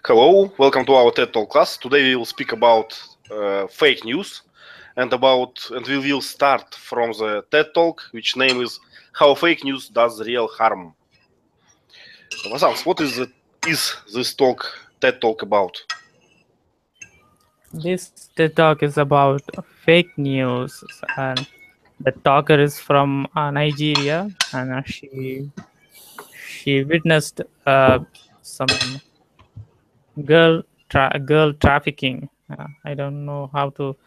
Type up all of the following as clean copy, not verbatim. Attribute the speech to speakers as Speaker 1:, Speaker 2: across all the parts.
Speaker 1: Hello, welcome to our TED Talk class. Today we will speak about fake news and we will start from the TED Talk, which name is How Fake News Does Real Harm. Vasants, what is this TED Talk about?
Speaker 2: This TED Talk is about fake news, and the talker is from Nigeria, and she witnessed some girl trafficking. I don't know how to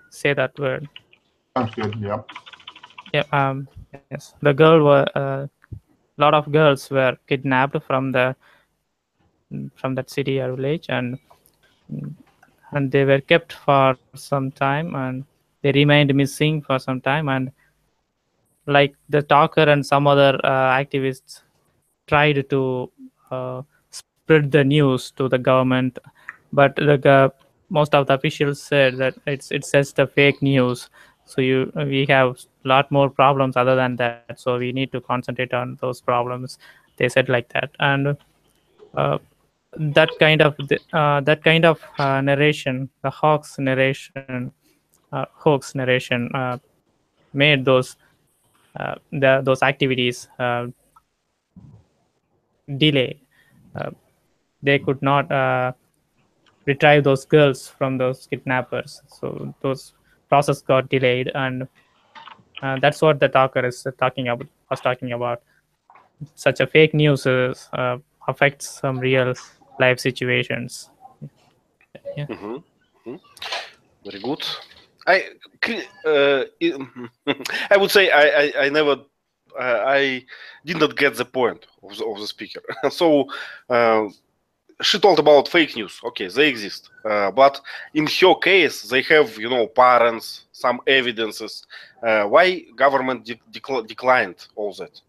Speaker 2: say that word.
Speaker 3: Sounds good. Yep.
Speaker 2: Yeah. Yes. The girl were a lot of girls were kidnapped from that city or village, and they were kept for some time, and they remained missing for some time. And like the talker and some other activists tried to spread the news to the government, but most of the officials said that it's just the fake news. So we have a lot more problems other than that. So we need to concentrate on those problems. They said like that, and that kind of narration, the hoax narration, made those activities delay. They could not retrieve those girls from those kidnappers, so those process got delayed, and that's what the talker is talking about. Such a fake news affects some real life situations. Yeah.
Speaker 1: Very good. I would say I did not get the point of the speaker. So she told about fake news. Okay, they exist, but in her case, they have parents, some evidences. Why government declined all that?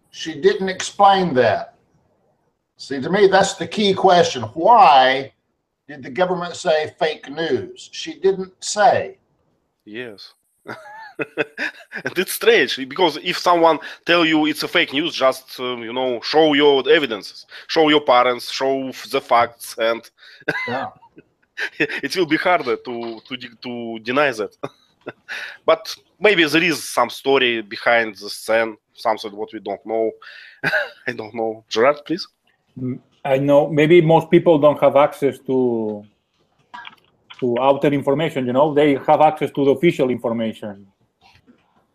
Speaker 3: She didn't explain that. See, to me, that's the key question. Why did the government say fake news? She didn't say.
Speaker 1: Yes. And it's strange, because if someone tell you it's a fake news, just show your evidences, show your parents, show the facts, and
Speaker 3: yeah.
Speaker 1: It will be harder to deny that. But maybe there is some story behind the scene, something what we don't know. I don't know. Gerard, please.
Speaker 4: I know maybe most people don't have access to outer information. They have access to the official information,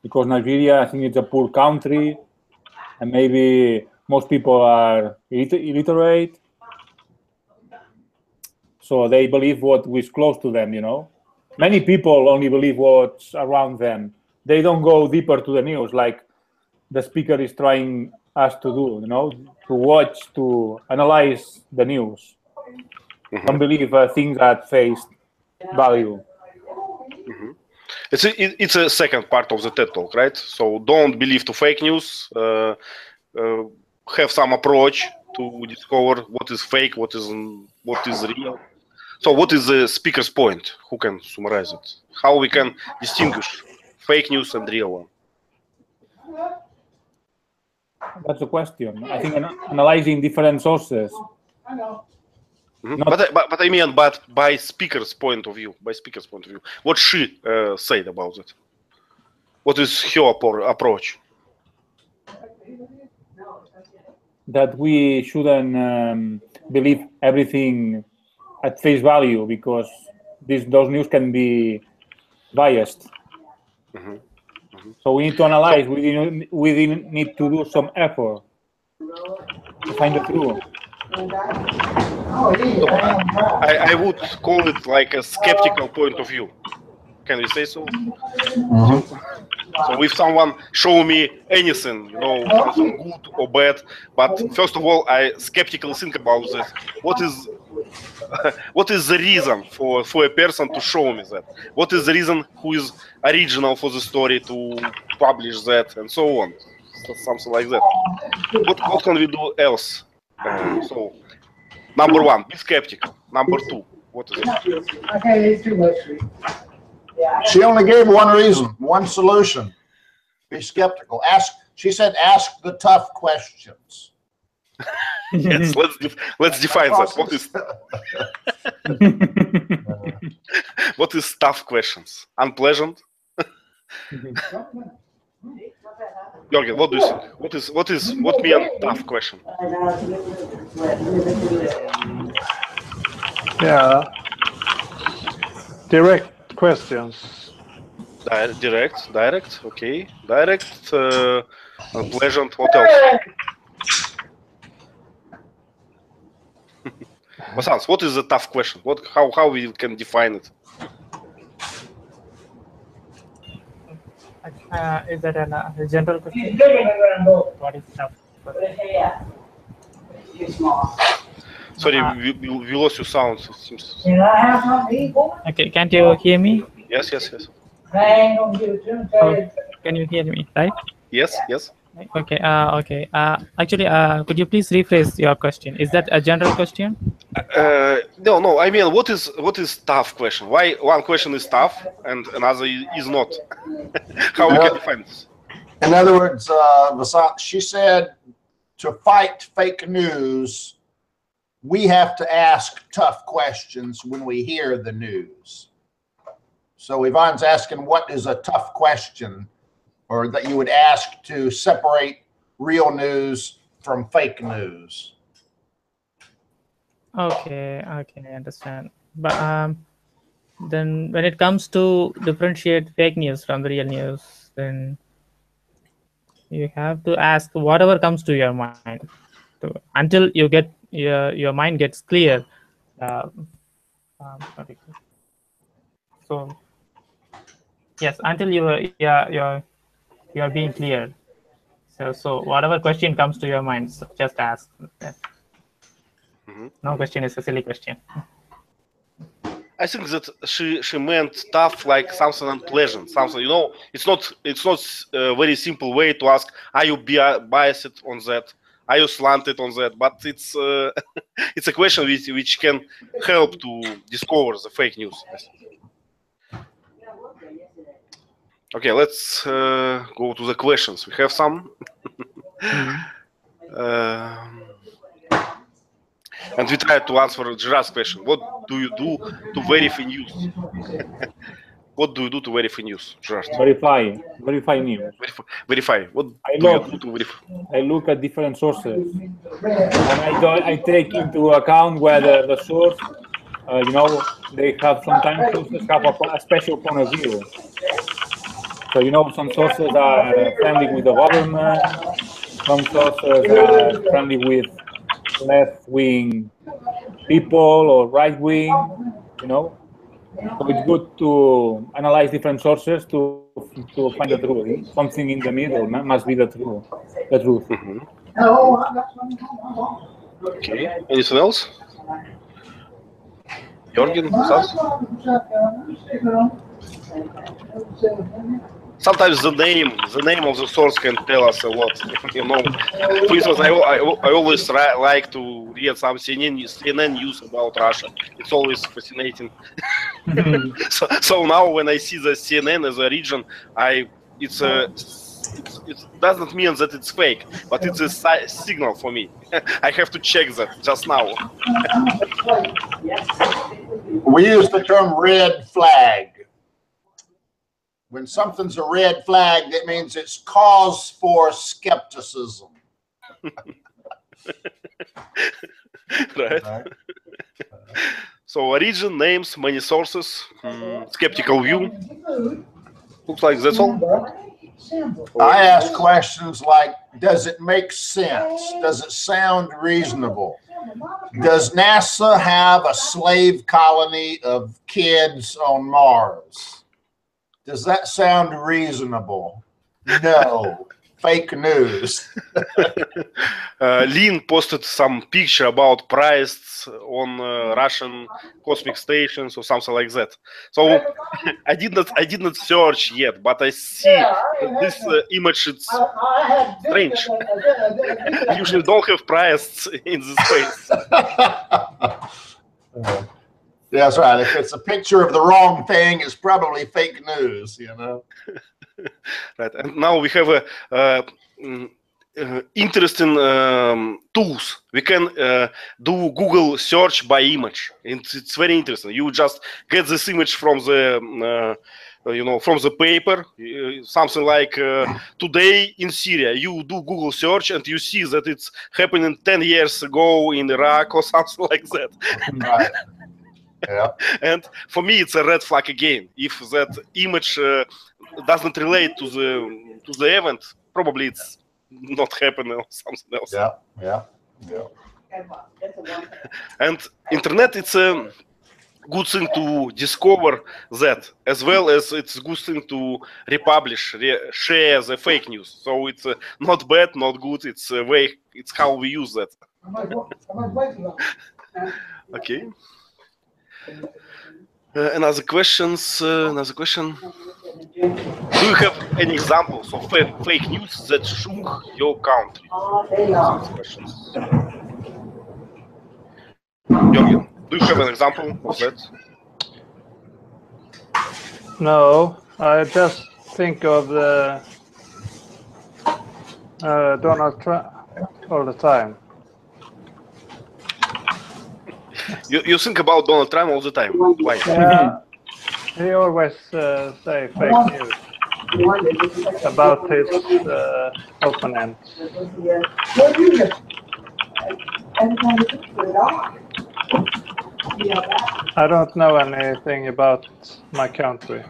Speaker 4: because Nigeria, I think it's a poor country, and maybe most people are illiterate, so they believe what is close to them. Many people only believe what's around them. They don't go deeper to the news like the speaker is trying us to do, to watch, to analyze the news. Don't believe things at face value.
Speaker 1: It's a second part of the TED Talk, right? So don't believe to fake news. Have some approach to discover what is fake, what is real. So what is the speaker's point? Who can summarize it? How we can distinguish fake news and real one?
Speaker 4: That's a question. I think analyzing different sources.
Speaker 1: But I mean, by speaker's point of view, what she said about it? What is her approach?
Speaker 4: That we shouldn't believe everything at face value, because those news can be biased. So we need to analyze. We need to do some effort to find the truth.
Speaker 1: I would call it like a skeptical point of view. Can we say so? So if someone show me anything, something good or bad, but first of all, I skeptically think about this. What is the reason for a person to show me that? What is the reason who is original for the story to publish that, and so on? So something like that. What can we do else? So, number one, be skeptical. Number two, what is it?
Speaker 3: She only gave one reason, one solution. Be skeptical. She said, ask the tough questions.
Speaker 1: Yes, let's define that. What is tough questions? Unpleasant? Jörgen, what do you think? What means tough question?
Speaker 5: Yeah. Direct questions.
Speaker 1: Direct, okay. Direct, unpleasant, what else? Vasants, what is a tough question? How we can define it?
Speaker 2: Is that a general question? What is tough?
Speaker 1: Sorry, we lost your sound. It seems.
Speaker 2: Okay, can't you hear me?
Speaker 1: Yes.
Speaker 2: Oh, can you hear me, right?
Speaker 1: Yes.
Speaker 2: Okay. Okay. Actually, could you please rephrase your question? Is that a general question?
Speaker 1: No. I mean, what is tough question? Why one question is tough and another is not? How we can define this?
Speaker 3: In other words, Vasant, she said to fight fake news, we have to ask tough questions when we hear the news. So Ivan's asking, what is a tough question, or that you would ask to separate real news from fake news?
Speaker 2: Okay, I understand. But then when it comes to differentiate fake news from the real news, then you have to ask whatever comes to your mind until you get your mind gets clear. So yes, until you're being clear. So whatever question comes to your mind, so just ask. No question is a silly question.
Speaker 1: I think that she meant tough, like something unpleasant, something, it's not a very simple way to ask, are you biased on that, are you slanted on that, but it's it's a question which can help to discover the fake news. Okay, let's go to the questions. We have some. And we try to answer Gerard's question. What do you do to verify news? What do you do to verify news, Gerard?
Speaker 4: Verify news.
Speaker 1: Verify. What do you do to verify?
Speaker 4: I look at different sources, and I take into account whether the source, they have sometimes sources have a special point of view. So some sources are friendly with the government, some sources are friendly with left-wing people or right-wing, So it's good to analyze different sources to find the truth. Something in the middle must be the truth.
Speaker 1: Mm-hmm. Okay. Anything else? Jörgen? Sometimes the name of the source can tell us a lot. For instance, I always like to read some CNN news about Russia. It's always fascinating. So now when I see the CNN as a region, it doesn't mean that it's fake, but it's a signal for me. I have to check that just now.
Speaker 3: We use the term red flag. When something's a red flag, that means it's cause for skepticism.
Speaker 1: Right. So origin, names, many sources, skeptical view. Looks like that's all.
Speaker 3: I ask questions like, does it make sense? Does it sound reasonable? Does NASA have a slave colony of kids on Mars? Does that sound reasonable? No. Fake news.
Speaker 1: Lin posted some picture about prices on Russian cosmic stations or something like that. So I did not search yet, but I see that this image is strange. We usually don't have prices in this space.
Speaker 3: Yeah, that's right. If it's a picture of the wrong thing, it's probably fake news,
Speaker 1: Right. And now we have a interesting tools. We can do Google search by image. It's very interesting. You just get this image from the from the paper, something like today in Syria. You do Google search and you see that it's happening 10 years ago in Iraq or something like that.
Speaker 3: Right. Yeah.
Speaker 1: And for me, it's a red flag again. If that image doesn't relate to the event, probably it's not happening or something else.
Speaker 3: Yeah. Yeah. Yeah.
Speaker 1: And internet, it's a good thing to discover that, as well as it's a good thing to republish, share the fake news. So it's not bad, not good. It's a way. It's how we use that. Okay. Another question. Do you have any examples of fake news that shook your country? Questions. Jörgen, do you have an example of that?
Speaker 5: No, I just think of the Donald Trump all the time.
Speaker 1: You think about Donald Trump all the time. Why?
Speaker 5: Yeah, he always say fake news about his opponents. I don't know anything about my country.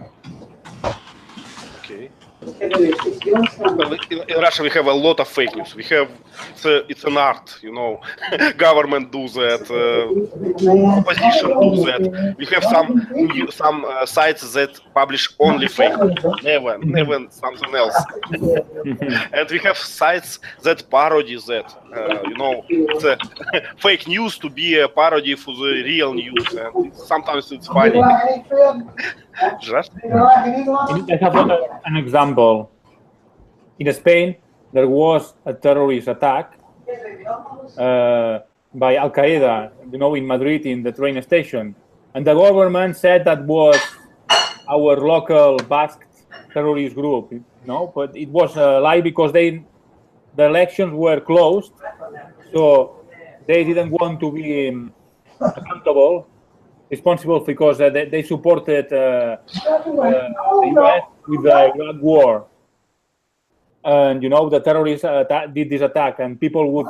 Speaker 1: Okay. Well, in Russia, we have a lot of fake news. We have it's an art, Government do that, opposition do that. We have some sites that publish only fake news, never something else. And we have sites that parody that. It's a fake news to be a parody for the real news, and sometimes it's funny.
Speaker 4: I have an example. In Spain, there was a terrorist attack by Al Qaeda, in Madrid, in the train station, and the government said that was our local Basque terrorist group. But it was a lie because the elections were closed, so they didn't want to be responsible because they supported the US with the Iraq war. And the terrorists did this attack, and people would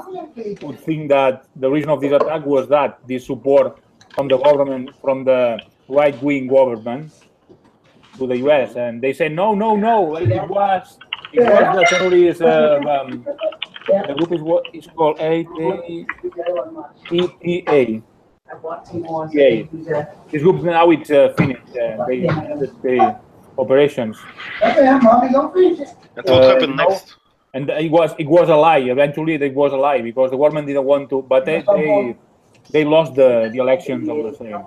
Speaker 4: think that the reason of this attack was that this support from the government, from the right-wing government to the US, and they say no, it was the terrorists. The group is called ETA. This group now it's finished. They ended the operations.
Speaker 1: And what happened next?
Speaker 4: And it was a lie. Eventually, it was a lie because the government didn't want to. But they lost the elections all the same.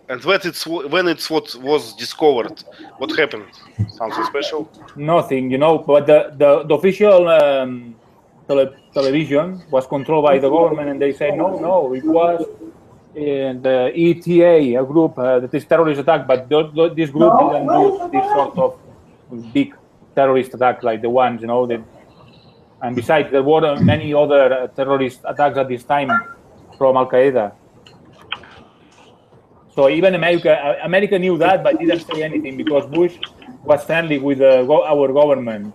Speaker 1: And when what was discovered, what happened? Something special?
Speaker 4: Nothing, But the official television was controlled by the government, and they said no, it was the ETA, a group that is terrorist attack. But this group didn't do this sort of big terrorist attack like the ones, and besides, there were many other terrorist attacks at this time from Al Qaeda. So even America knew that, but didn't say anything because Bush was friendly with our government.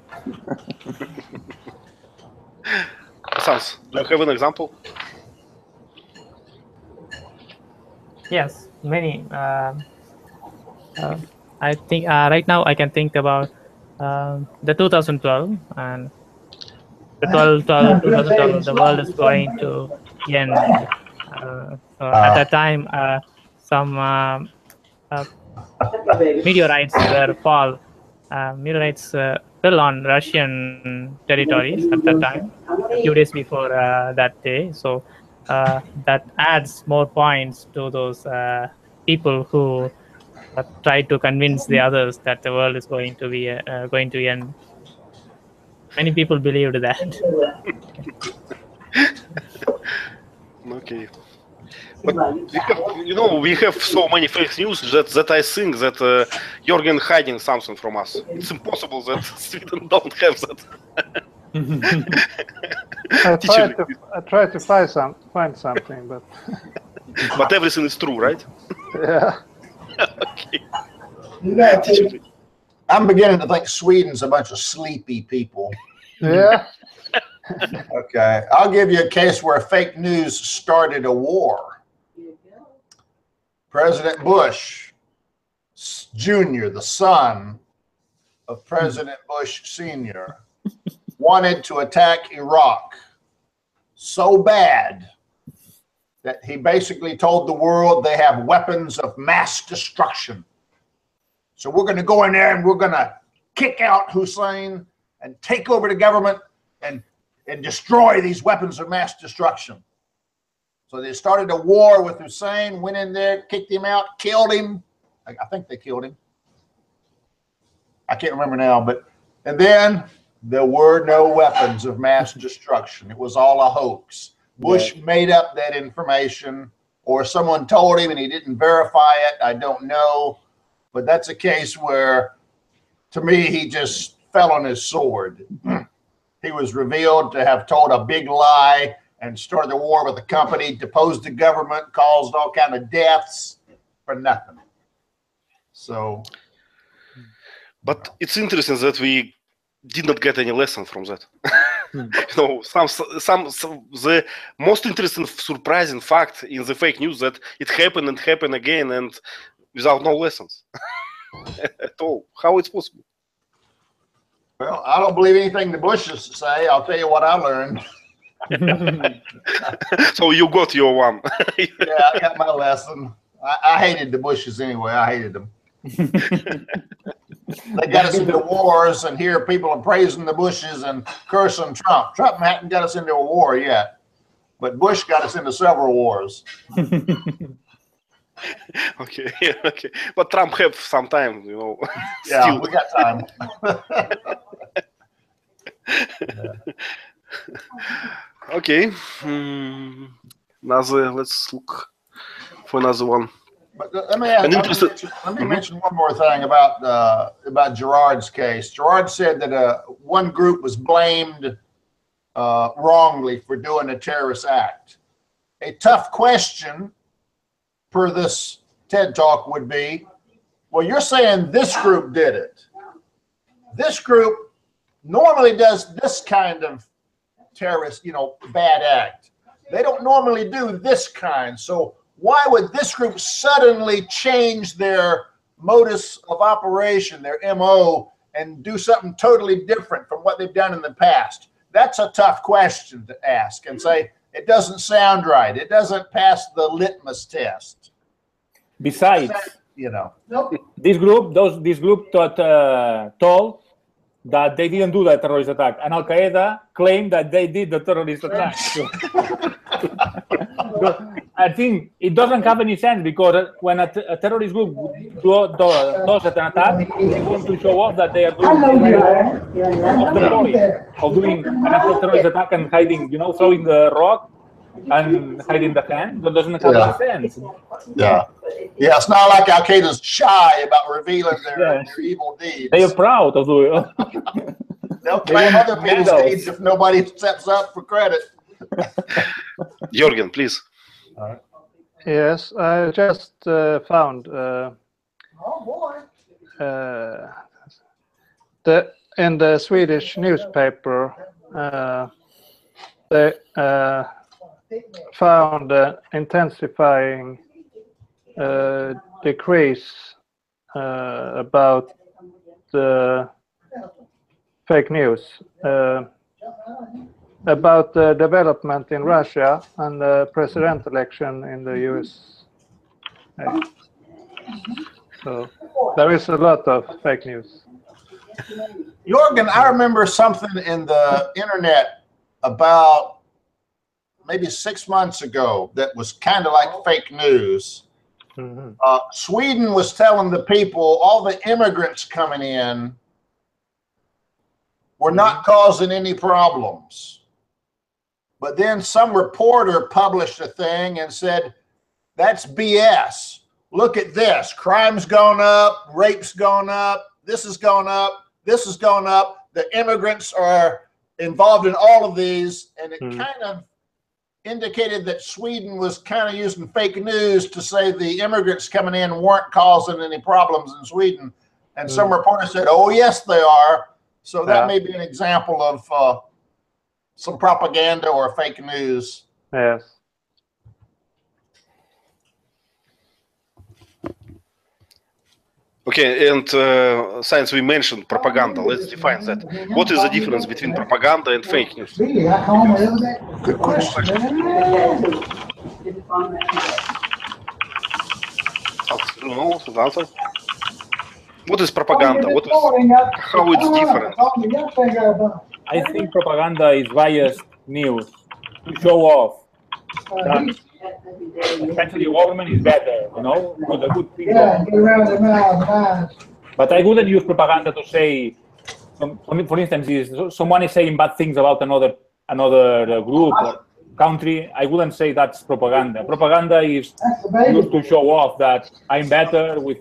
Speaker 1: Sans, do you have an example?
Speaker 2: Yes, many. I think right now I can think about the 2012 and the 2012 the world is going to end. At that time, some meteorites fell on Russian territories at that time, a few days before that day. So that adds more points to those people who try to convince the others that the world is going to end. Many people believed that.
Speaker 1: Okay. But we have so many fake news that I think that Jörgen hiding something from us. It's impossible that Sweden don't have that.
Speaker 5: I
Speaker 1: Teacher,
Speaker 5: tried to find something, but
Speaker 1: but everything is true, right?
Speaker 5: yeah.
Speaker 1: Okay. Teacher, please.
Speaker 3: I'm beginning to think Sweden's a bunch of sleepy people.
Speaker 5: Yeah.
Speaker 3: Okay, I'll give you a case where fake news started a war. President Bush Jr., the son of President Bush Sr., wanted to attack Iraq so bad that he basically told the world they have weapons of mass destruction. So we're going to go in there and we're going to kick out Hussein and take over the government and destroy these weapons of mass destruction. So they started a war with Hussein, went in there, kicked him out, killed him. I think they killed him. I can't remember now, and then there were no weapons of mass destruction. It was all a hoax. Bush made up that information, or someone told him and he didn't verify it. I don't know. But that's a case where, to me, he just fell on his sword. He was revealed to have told a big lie and started a war with the company, deposed the government, caused all kind of deaths for nothing. So,
Speaker 1: But it's interesting that we did not get any lesson from that. You know, the most interesting, surprising fact in the fake news that it happened and happened again and without no lessons at all. How it's possible?
Speaker 3: well, I don't believe anything the Bushes say. I'll tell you what I learned.
Speaker 1: So you got your one.
Speaker 3: Yeah, I got my lesson. I hated the Bushes anyway. I hated them. They got us into wars, and here people are praising the Bushes and cursing Trump. Trump hadn't got us into a war yet, but Bush got us into several wars.
Speaker 1: Okay, okay. But Trump have some time, you know.
Speaker 3: Yeah,
Speaker 1: still.
Speaker 3: we got time.
Speaker 1: Okay. Another. Let's look for another one.
Speaker 3: But let me mention one more thing about Gerard's case. Gerard said that one group was blamed wrongly for doing a terrorist act. A tough question per this TED Talk would be, well, you're saying this group did it. This group normally does this kind of terrorist, bad act. They don't normally do this kind. So why would this group suddenly change their modus of operation, their MO, and do something totally different from what they've done in the past? That's a tough question to ask and say, it doesn't sound right. It doesn't pass the litmus test.
Speaker 4: Besides, this group told that they didn't do that terrorist attack, and Al Qaeda claimed that they did the terrorist attack. I think it doesn't have any sense, because when a terrorist group does an attack, they want to show off that they are doing the point of doing an actual terrorist attack and hiding, throwing the rock and hiding the hand. That doesn't have any sense.
Speaker 3: Yeah, it's not like Al Qaeda's shy about revealing their evil deeds.
Speaker 4: They are proud of doing it.
Speaker 3: They'll claim other people's deeds if nobody steps up for credit.
Speaker 1: Jürgen, please.
Speaker 5: Yes, I just found in the Swedish newspaper they found intensifying decrease about the fake news about the development in Russia and the president election in the US. So there is a lot of fake news.
Speaker 3: Jürgen, I remember something in the internet about maybe 6 months ago that was kind of like fake news.
Speaker 5: Mm-hmm.
Speaker 3: Sweden was telling the people, all the immigrants coming in were not causing any problems. But then some reporter published a thing and said, that's BS. Look at this. Crime's gone up, rape's gone up, this has gone up, this has gone up. The immigrants are involved in all of these, and it kind of indicated that Sweden was kind of using fake news to say the immigrants coming in weren't causing any problems in Sweden. And some reporters said, oh, yes, they are. So that may be an example of some propaganda or fake news.
Speaker 5: Yes.
Speaker 1: Okay, and since we mentioned propaganda, let's define that. What is the difference between propaganda and fake news?
Speaker 3: Good question.
Speaker 1: No, answer. What is propaganda? How it's different?
Speaker 4: I think propaganda is biased news to show off that essentially government is better, you know, for the good people. But I wouldn't use propaganda to say, for instance, if someone is saying bad things about another group or country, I wouldn't say that's propaganda. Propaganda is used to show off that I'm better with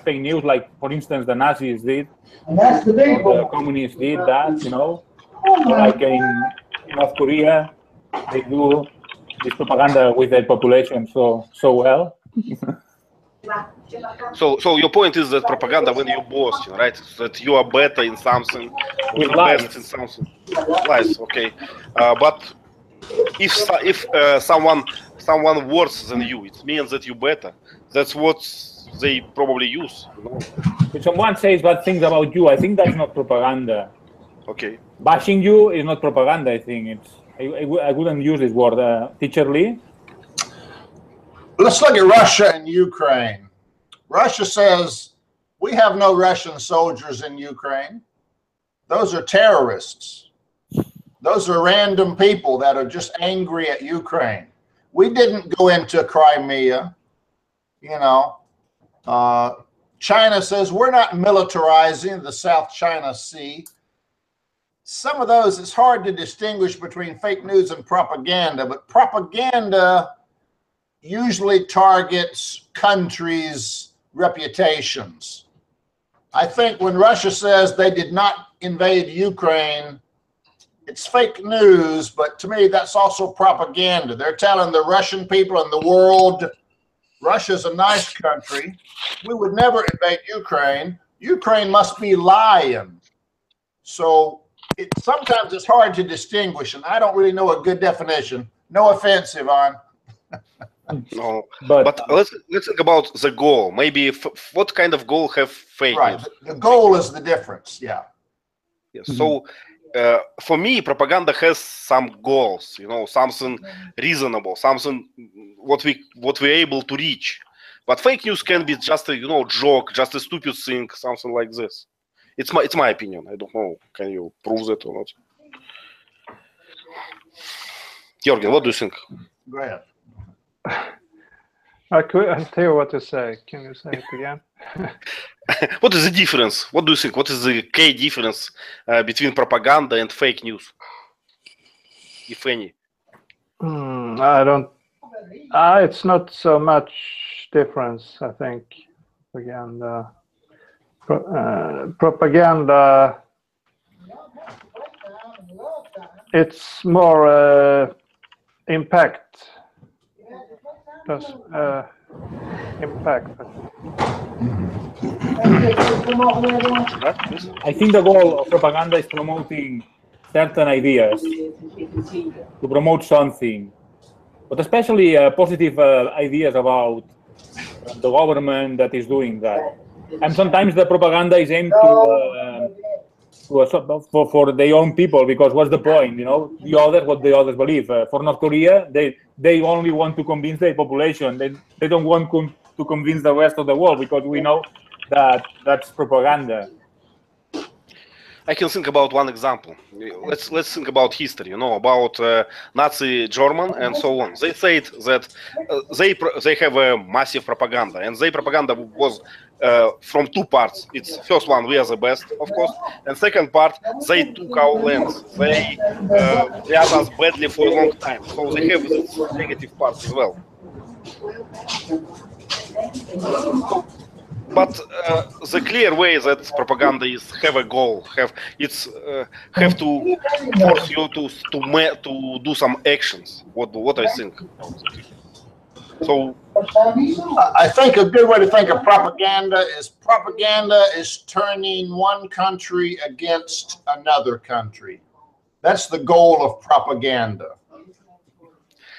Speaker 4: fake news, like, for instance, the Nazis did, or the communists did that, you know, like in North Korea, they do this propaganda with their population so well.
Speaker 1: So your point is that propaganda when you're boasting, right? That you are better in something,
Speaker 4: With
Speaker 1: you're
Speaker 4: lies.
Speaker 1: best in something. Lies, okay. But if someone worse than you, it means that you're better. That's what they probably use. You know?
Speaker 4: If someone says bad things about you, I think that's not propaganda.
Speaker 1: Okay.
Speaker 4: Bashing you is not propaganda, I think. I wouldn't use this word. Teacher Lee?
Speaker 3: Let's look at Russia and Ukraine. Russia says, we have no Russian soldiers in Ukraine. Those are terrorists. Those are random people that are just angry at Ukraine. We didn't go into Crimea, you know. China says we're not militarizing the South China Sea. Some of those, it's hard to distinguish between fake news and propaganda, but propaganda usually targets countries' reputations. I think when Russia says they did not invade Ukraine, it's fake news, but to me, that's also propaganda. They're telling the Russian people and the world, Russia's a nice country. We would never invade Ukraine. Ukraine must be lying. So sometimes it's hard to distinguish, and I don't really know a good definition. No offense, Ivan.
Speaker 1: No, but let's think about the goal. Maybe what kind of goal have fake news?
Speaker 3: The goal is the difference. Yeah.
Speaker 1: Yes. So for me, propaganda has some goals. You know, something reasonable, something what we're able to reach. But fake news can be just a joke, just a stupid thing, something like this. It's my opinion. I don't know. Can you prove that or not? Georgi, what do you think?
Speaker 3: Go ahead.
Speaker 5: I couldn't tell what to say. Can you say it again?
Speaker 1: What is the difference? What do you think? What is the key difference between propaganda and fake news, if any?
Speaker 5: I don't. It's not so much difference, I think. Again, propaganda. It's more impact. Impact.
Speaker 4: I think the goal of propaganda is promoting certain ideas, to promote something, but especially positive ideas about the government that is doing that. And sometimes the propaganda is aimed for their own people, because what's the point? You know, what the others believe. For North Korea, they only want to convince their population. They don't want to convince the rest of the world, because we know that that's propaganda.
Speaker 1: I can think about one example. Let's think about history. You know, about Nazi German and so on. They said that they have a massive propaganda, and their propaganda was from two parts. It's first one, we are the best, of course, and second part, they took our lands. They treated us badly for a long time. So they have this negative part as well. But the clear way that propaganda is have a goal, have to force you to do some actions. What I think. So
Speaker 3: I think a good way to think of propaganda is turning one country against another country. That's the goal of propaganda.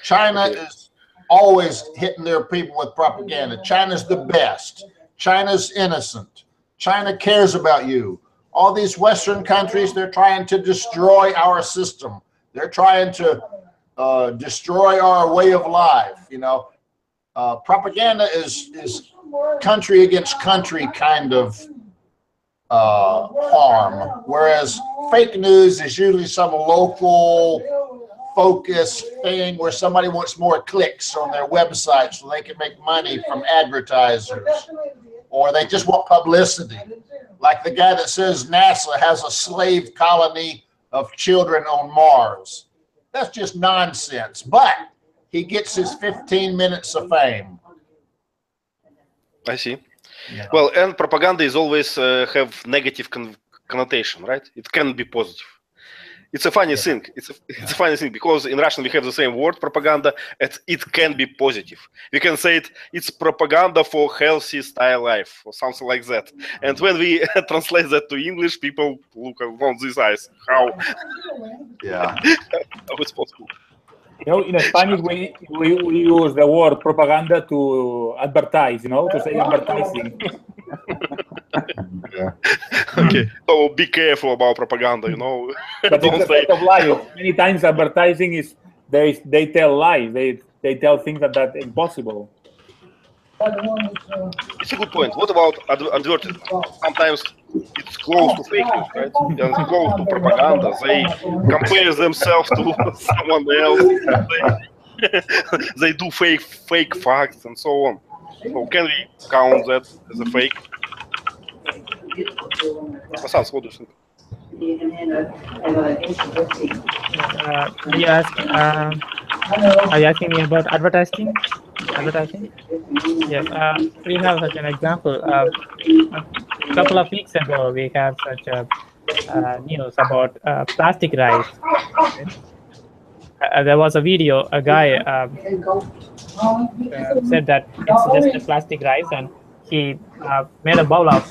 Speaker 3: China is always hitting their people with propaganda. China's the best. China's innocent. China cares about you. All these Western countries, they're trying to destroy our system. They're trying to destroy our way of life. You know, propaganda is country against country kind of harm, whereas fake news is usually some local focused thing where somebody wants more clicks on their website so they can make money from advertisers, or they just want publicity. Like the guy that says NASA has a slave colony of children on Mars. That's just nonsense, but he gets his 15 minutes of fame.
Speaker 1: I see.
Speaker 3: Yeah.
Speaker 1: Well, and propaganda is always have negative connotation, right? It can be positive. It's a funny thing. It's a funny thing because in Russian we have the same word, propaganda, and it can be positive. We can say it's propaganda for healthy style life or something like that. And when we translate that to English, people look on these eyes. How it's possible?
Speaker 4: You know, in Spanish we use the word propaganda to advertise. You know, to say advertising.
Speaker 1: Okay, so be careful about propaganda, you know.
Speaker 4: But it's a fact of life. Many times advertising is they tell lies. They tell things that are impossible.
Speaker 1: It's a good point. What about advertising? Sometimes it's close to fake news, right? It's close to propaganda. They compare themselves to someone else. They do fake facts and so on. So can we count that as a fake? Asans, what do you think?
Speaker 2: Are you asking me about advertising? Yes. We have such an example. A couple of weeks ago, we have such a news about plastic rice. There was a video. A guy said that it's just a plastic rice, and he made a bowl of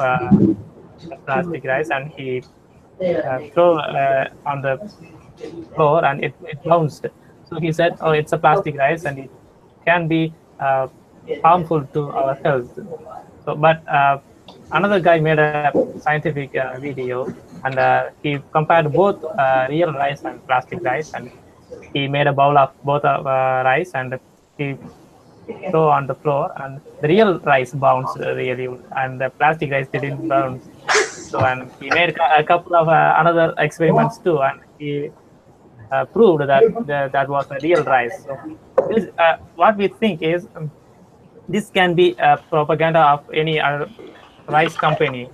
Speaker 2: plastic rice, and he threw on the floor, and it bounced. So he said, "Oh, it's a plastic rice, and it can be harmful to our health." So, but another guy made a scientific video, and he compared both real rice and plastic rice, and he made a bowl of both rice, and he threw on the floor, and the real rice bounced really, and the plastic rice didn't bounce. So, and he made a couple of another experiments too, and he proved that that was a real rice. So this, what we think is this can be propaganda of any other rice company.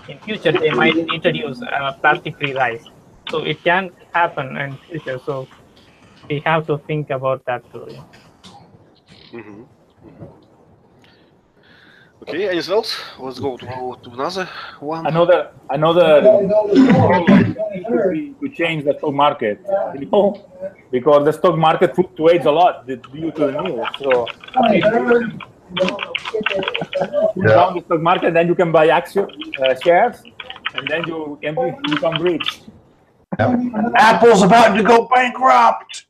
Speaker 2: In future, they might introduce plastic-free rice. So it can happen in future. So we have to think about that too. Yeah.
Speaker 1: Mm-hmm. Okay, anything else? Let's go to another one.
Speaker 4: Another to change the stock market, you know, because the stock market fluctuates a lot due to the news. So down the stock market, then you can buy shares, and then you can become rich.
Speaker 3: Apple's about to go bankrupt.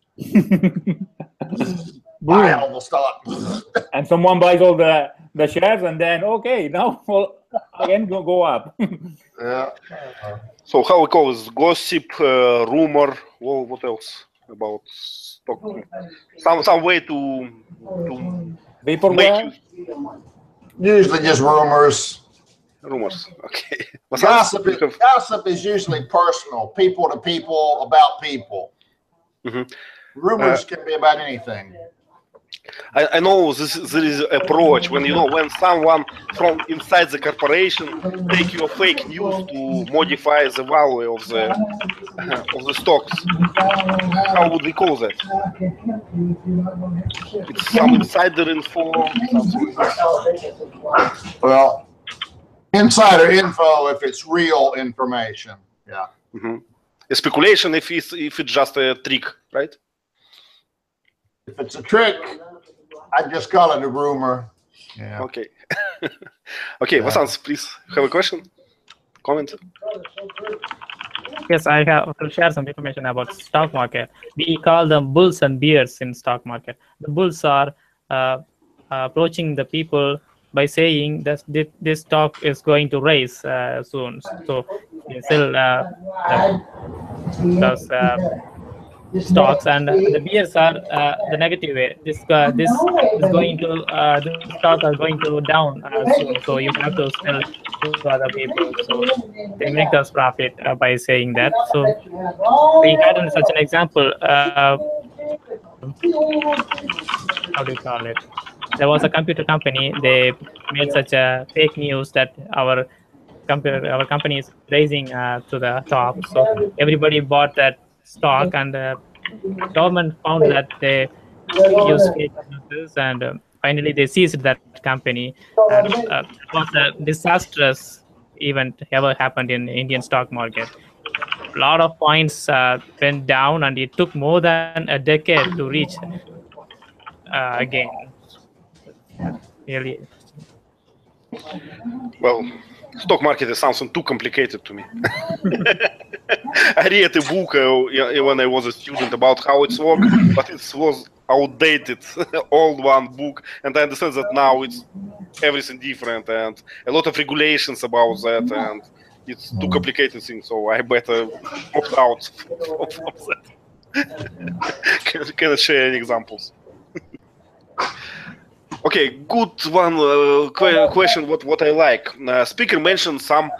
Speaker 3: Buy all the stock.
Speaker 4: And someone buys all the shares, and then okay, now again go up.
Speaker 3: Yeah.
Speaker 1: So how we call this? Gossip, rumor. Well, what else about stock? Some way to
Speaker 4: Vaporware?
Speaker 3: Usually just rumors.
Speaker 1: Rumors. Okay.
Speaker 3: Gossip is usually personal, people to people, about people.
Speaker 1: Mm-hmm.
Speaker 3: Rumors can be about anything.
Speaker 1: I know there is approach when when someone from inside the corporation take your fake news to modify the value of the stocks. How would we call that? It's some insider info. Something.
Speaker 3: Well, Insider info if it's real information. Yeah.
Speaker 1: A speculation if it's just a trick, right?
Speaker 3: If it's a trick, I'd just call it a rumor. Yeah.
Speaker 1: Okay. Okay, Vasant, please have a question, comment.
Speaker 2: Yes, I have to share some information about stock market. We call them bulls and bears in stock market. The bulls are approaching the people by saying that this stock is going to rise soon. So they sell those stocks, and the bears are the negative way. This is going to the stocks are going to down soon. So you have to sell to other people. So they make us profit by saying that. So we had such an example. How do you call it? There was a computer company. They made such a fake news that our company is rising to the top. So everybody bought that stock, and the government found that they used fake news, and finally they seized that company. And it was a disastrous event ever happened in Indian stock market. A lot of points went down, and it took more than a decade to reach again. Really.
Speaker 1: Well, stock market is something too complicated to me. I read a book when I was a student about how it's works, but it was outdated, old one book, and I understand that now it's everything different and a lot of regulations about that, and it's too complicated thing, so I better opt out of that. Can I share any examples? Okay, good one question. What I like. Speaker mentioned some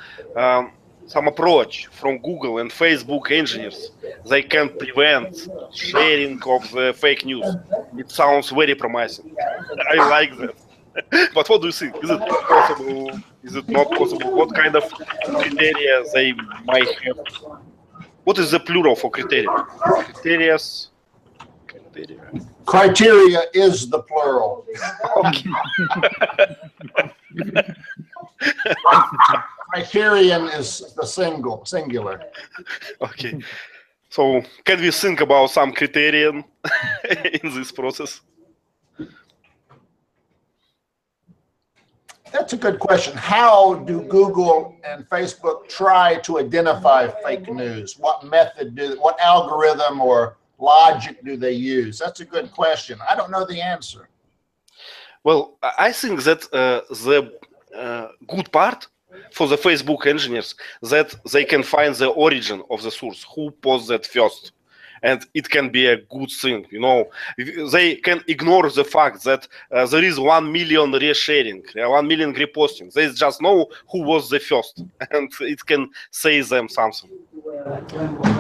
Speaker 1: approach from Google and Facebook engineers. They can prevent sharing of the fake news. It sounds very promising. I like that. But what do you think? Is it possible? Is it not possible? What kind of criteria they might have? What is the plural for criteria?
Speaker 3: Criteria is the plural.
Speaker 1: Okay.
Speaker 3: Criterion is the singular.
Speaker 1: Okay. So can we think about some criterion in this process?
Speaker 3: That's a good question. How do Google and Facebook try to identify fake news? What method what algorithm or logic do they use? That's a good question. I don't know the answer.
Speaker 1: Well, I think that the good part for the Facebook engineers that they can find the origin of the source, who posted that first. And it can be a good thing, you know. They can ignore the fact that there is 1 million resharing, 1 million reposting. They just know who was the first, and it can say them something.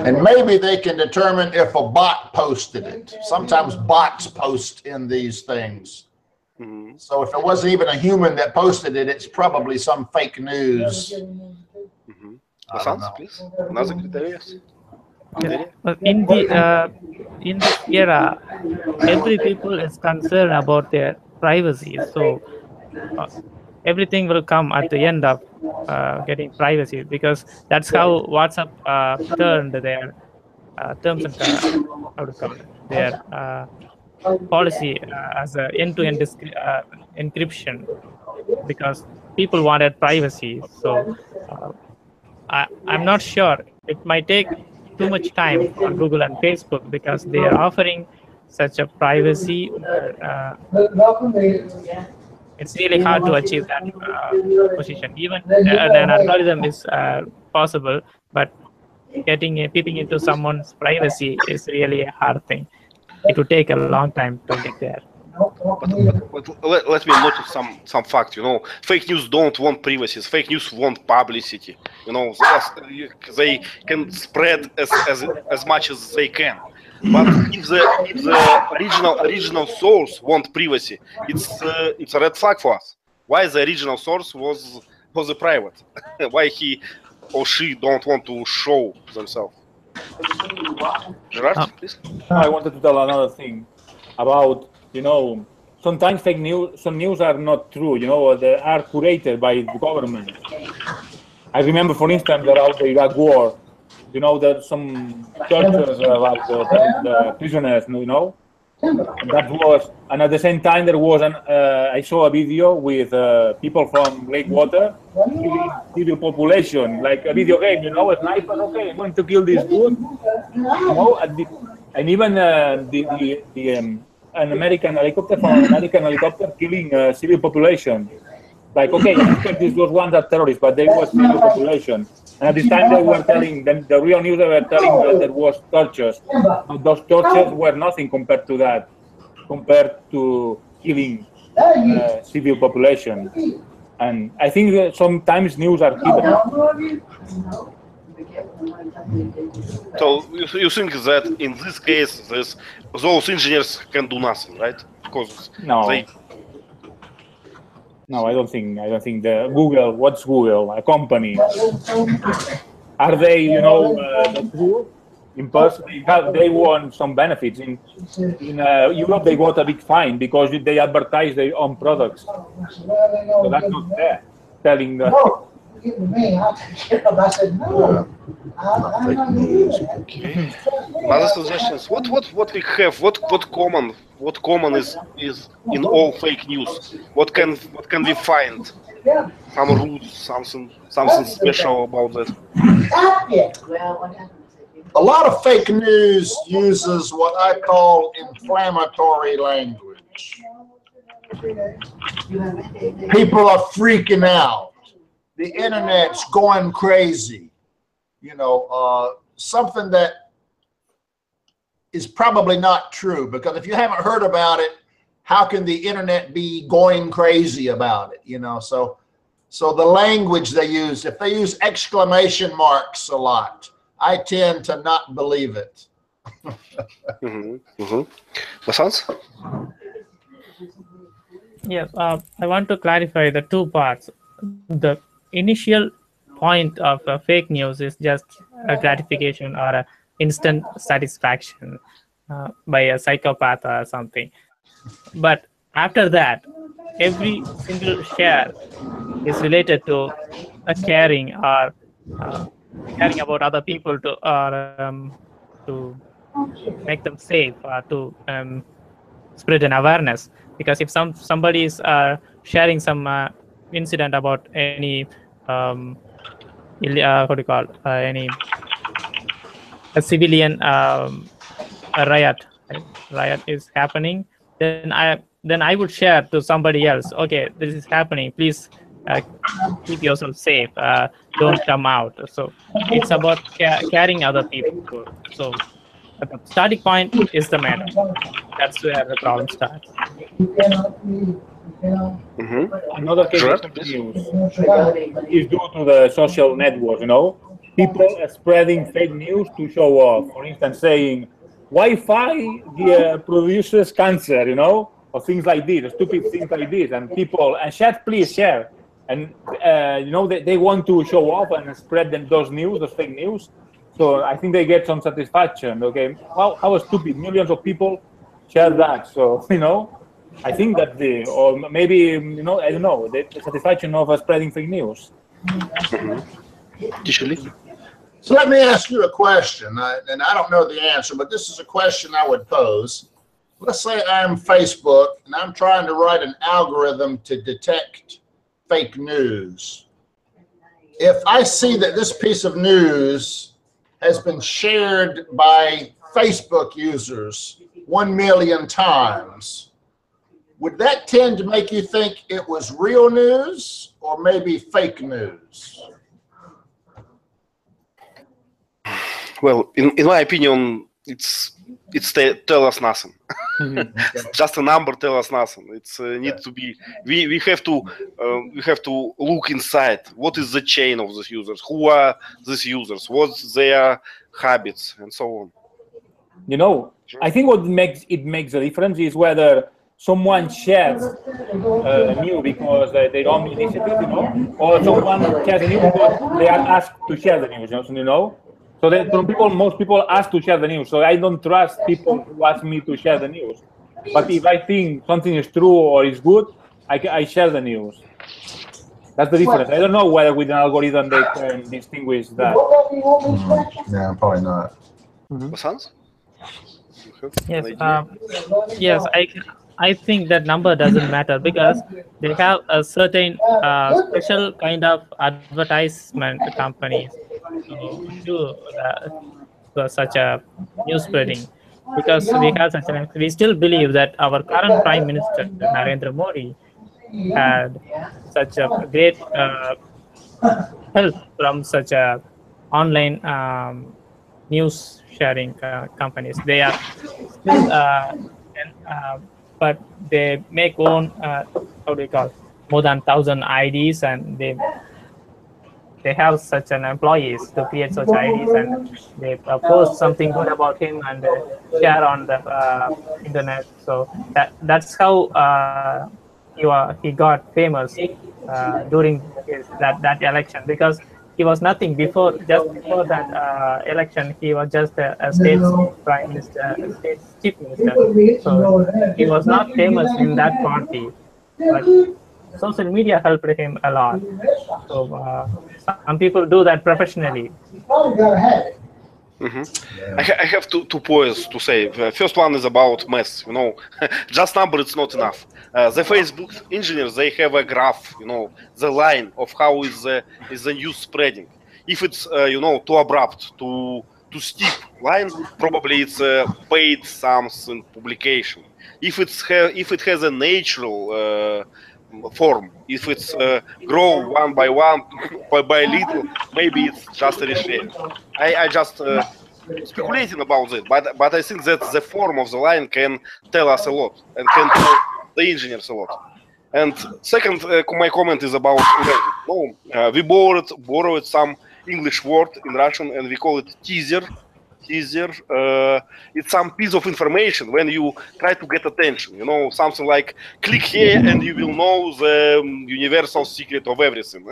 Speaker 3: And maybe they can determine if a bot posted it. Sometimes bots post in these things.
Speaker 1: Mm-hmm.
Speaker 3: So if it wasn't even a human that posted it, it's probably some fake news.
Speaker 1: Mm-hmm. Vasant, please. Another criteria?
Speaker 2: Yeah. In this era, every people is concerned about their privacy. So everything will come at the end of getting privacy, because that's how WhatsApp turned their terms and how to call it, their policy as an end-to-end encryption, because people wanted privacy. So I'm not sure. It might take too much time for Google and Facebook, because they are offering such a privacy. It's really hard to achieve that position. Even an algorithm is possible, but peeping into someone's privacy is really a hard thing. It would take a long time to get there.
Speaker 1: But let me notice some fact. You know, fake news don't want privacy. Fake news want publicity. You know, they can spread as much as they can. But if the original source want privacy, it's a red flag for us. Why the original source was a private? Why he or she don't want to show themselves? Gerard, please.
Speaker 4: I wanted to tell another thing about, you know, sometimes fake news, some news are not true, you know, or they are curated by the government. I remember, for instance, about the Iraq War, you know, there's some tortures about the prisoners, you know. That was, and at the same time, there was I saw a video with people from Lakewater killing civil population, like a video game, you know, a sniper, okay, I'm going to kill this dude, you know, and even an American helicopter from an American helicopter killing civil population. Like, okay, these those ones are terrorists, but they were civil population. And at this time, they were telling them, the real news, they were telling that there was tortures. But those tortures were nothing compared to that, compared to killing civil population. And I think that sometimes news are hidden.
Speaker 1: So you think that in this case, those engineers can do nothing, right? Because
Speaker 4: no. No, I don't think the Google. What's Google? A company. Are they, you know, true? In person, they want some benefits. In Europe, they got a big fine because they advertise their own products. So that's not fair. Telling the.
Speaker 1: Okay. Other suggestions. What we have? What common is in all fake news? What can we find? Some rules, something special about that.
Speaker 3: A lot of fake news uses what I call inflammatory language. People are freaking out. The internet's going crazy. You know, something that is probably not true, because if you haven't heard about it, how can the internet be going crazy about it? You know, so the language they use, if they use exclamation marks a lot, I tend to not believe it.
Speaker 1: Vasant?
Speaker 2: Yes, I want to clarify the two parts. The initial point of fake news is just a gratification or a instant satisfaction by a psychopath or something. But after that, every single share is related to a caring or caring about other people to make them safe or to spread an awareness. Because if somebody is sharing some incident about any what do you call any a civilian riot is happening, then I would share to somebody else. Okay, this is happening. Please keep yourself safe. Don't come out. So it's about caring other people. So the starting point is the matter. That's where the problem starts.
Speaker 4: Another case of fake news is due to the social networks, you know. People are spreading fake news to show off. For instance, saying Wi-Fi produces cancer, you know, or things like this, stupid things like this. And people, and please share. And, you know, they want to show off and spread those fake news. So I think they get some satisfaction. Okay, how stupid, millions of people share that. So, you know, I think that or maybe, you know, I don't know, the satisfaction of spreading fake news.
Speaker 3: So let me ask you a question, and I don't know the answer, but this is a question I would pose. Let's say I'm Facebook and I'm trying to write an algorithm to detect fake news. If I see that this piece of news has been shared by Facebook users 1 million times, would that tend to make you think it was real news or maybe fake news?
Speaker 1: Well, in my opinion, it's tell us nothing. Just a number tell us nothing. It's need to be. We have to look inside. What is the chain of these users? Who are these users? What's their habits and so on?
Speaker 4: You know, I think what makes a difference is whether someone shares news because they own initiative, you know, or someone shares the news because they are asked to share the news, you know. So most people ask to share the news. So I don't trust people who ask me to share the news. But if I think something is true or is good, I share the news. That's the difference. I don't know whether with an algorithm they can distinguish that.
Speaker 3: Yeah, probably not.
Speaker 1: Hans?
Speaker 2: Yes, yes, I think that number doesn't matter because they have a certain special kind of advertisement companies to do such a news spreading. Because we still believe that our current Prime Minister Narendra Modi had such a great help from such a online news sharing companies. They are still, but they make own how do you call more than 1,000 IDs, and they have such an employees to create such IDs, and they post something good about him and share on the internet. So that's how he got famous during that election, because he was nothing before. Just before that election, he was just a state prime minister, a state chief minister. So he was not famous in that party, but social media helped him a lot. So some people do that professionally.
Speaker 1: I have two points to say. The first one is about math. Just number it's not enough. The Facebook engineers, they have a graph. The line of how is the news spreading. If it's too abrupt, too steep line, probably it's a paid something publication. If it has a natural form, if it's grow one by one, by little, maybe it's just a reshare. I just speculating about it, but I think that the form of the line can tell us a lot and can tell the engineers a lot. And second, my comment is about we borrowed some English word in Russian and we call it teaser. It's some piece of information when you try to get attention, something like click here and you will know the universal secret of everything.